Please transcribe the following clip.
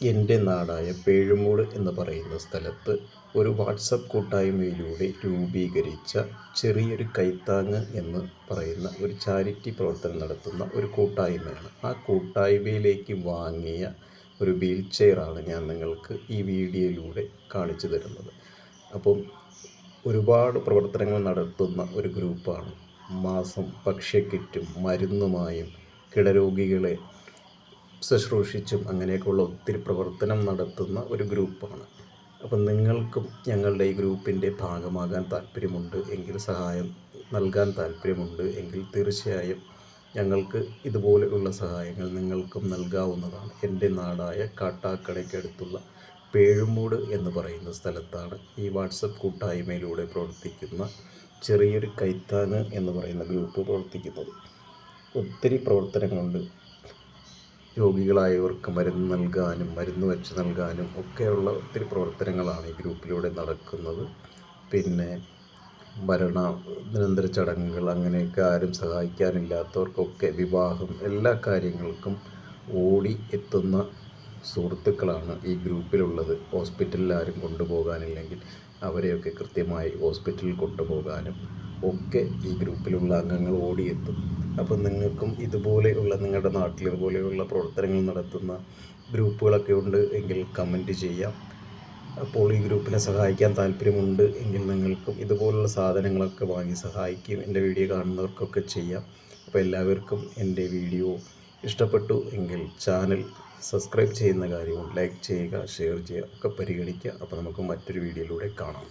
എൻ്റെ നാടായ പേഴുമൂട് എന്ന് പറയുന്ന സ്ഥലത്ത് ഒരു വാട്സപ്പ് കൂട്ടായ്മയിലൂടെ രൂപീകരിച്ച ചെറിയൊരു കൈത്താങ്ങ് എന്ന് പറയുന്ന ഒരു ചാരിറ്റി പ്രവർത്തനം നടത്തുന്ന ഒരു കൂട്ടായ്മയാണ്. ആ കൂട്ടായ്മയിലേക്ക് വാങ്ങിയ ഒരു വീൽ ചെയറാണ് ഞാൻ നിങ്ങൾക്ക് ഈ വീഡിയോയിലൂടെ കാണിച്ചു തരുന്നത്. അപ്പം ഒരുപാട് പ്രവർത്തനങ്ങൾ നടത്തുന്ന ഒരു ഗ്രൂപ്പാണ്. മാസം ഭക്ഷ്യക്കിറ്റും മരുന്നുമായും കിടരോഗികളെ ശുശ്രൂഷിച്ചും അങ്ങനെയൊക്കെയുള്ള ഒത്തിരി പ്രവർത്തനം നടത്തുന്ന ഒരു ഗ്രൂപ്പാണ്. അപ്പം നിങ്ങൾക്കും ഞങ്ങളുടെ ഈ ഗ്രൂപ്പിൻ്റെ ഭാഗമാകാൻ താല്പര്യമുണ്ട് എങ്കിൽ, സഹായം നൽകാൻ താല്പര്യമുണ്ട് എങ്കിൽ തീർച്ചയായും ഞങ്ങൾക്ക് ഇതുപോലെയുള്ള സഹായങ്ങൾ നിങ്ങൾക്കും നൽകാവുന്നതാണ്. എൻ്റെ നാടായ കാട്ടാക്കടയ്ക്കടുത്തുള്ള പേഴുമൂട് എന്ന് പറയുന്ന സ്ഥലത്താണ് ഈ വാട്സപ്പ് കൂട്ടായ്മയിലൂടെ പ്രവർത്തിക്കുന്ന ചെറിയൊരു കൈത്താങ്ങ് എന്ന് പറയുന്ന ഗ്രൂപ്പ് പ്രവർത്തിക്കുന്നത്. ഒത്തിരി പ്രവർത്തനങ്ങളുണ്ട്. രോഗികളായവർക്ക് മരുന്ന് നൽകാനും മരുന്ന് വെച്ച് നൽകാനും ഒക്കെയുള്ള ഒത്തിരി പ്രവർത്തനങ്ങളാണ് ഈ ഗ്രൂപ്പിലൂടെ നടക്കുന്നത്. പിന്നെ മരണാനന്തര ചടങ്ങുകൾ അങ്ങനെയൊക്കെ ആരും സഹായിക്കാനില്ലാത്തവർക്കൊക്കെ വിവാഹം, എല്ലാ കാര്യങ്ങൾക്കും ഓടി എത്തുന്ന സുഹൃത്തുക്കളാണ് ഈ ഗ്രൂപ്പിലുള്ളത്. ഹോസ്പിറ്റലിൽ ആരും കൊണ്ടുപോകാനില്ലെങ്കിൽ അവരെയൊക്കെ കൃത്യമായി ഹോസ്പിറ്റലിൽ കൊണ്ടുപോകാനും ഒക്കെ ഈ ഗ്രൂപ്പിലുള്ള അംഗങ്ങൾ ഓടിയെത്തും. അപ്പം നിങ്ങൾക്കും ഇതുപോലെയുള്ള നിങ്ങളുടെ നാട്ടിൽ ഇതുപോലെയുള്ള പ്രവർത്തനങ്ങൾ നടത്തുന്ന ഗ്രൂപ്പുകളൊക്കെ ഉണ്ട് എങ്കിൽ കമൻറ്റ് ചെയ്യാം. അപ്പോൾ ഈ ഗ്രൂപ്പിനെ സഹായിക്കാൻ താല്പര്യമുണ്ട് എങ്കിൽ നിങ്ങൾക്കും ഇതുപോലുള്ള സാധനങ്ങളൊക്കെ വാങ്ങി സഹായിക്കും എൻ്റെ വീഡിയോ കാണുന്നവർക്കൊക്കെ ചെയ്യാം. അപ്പോൾ എല്ലാവർക്കും എൻ്റെ വീഡിയോ ഇഷ്ടപ്പെട്ടു എങ്കിൽ ചാനൽ സബ്സ്ക്രൈബ് ചെയ്യുന്ന കാര്യവും ലൈക്ക് ചെയ്യുക, ഷെയർ ചെയ്യുക ഒക്കെ പരിഗണിക്കുക. അപ്പോൾ നമുക്ക് മറ്റൊരു വീഡിയോയിലൂടെ കാണാം.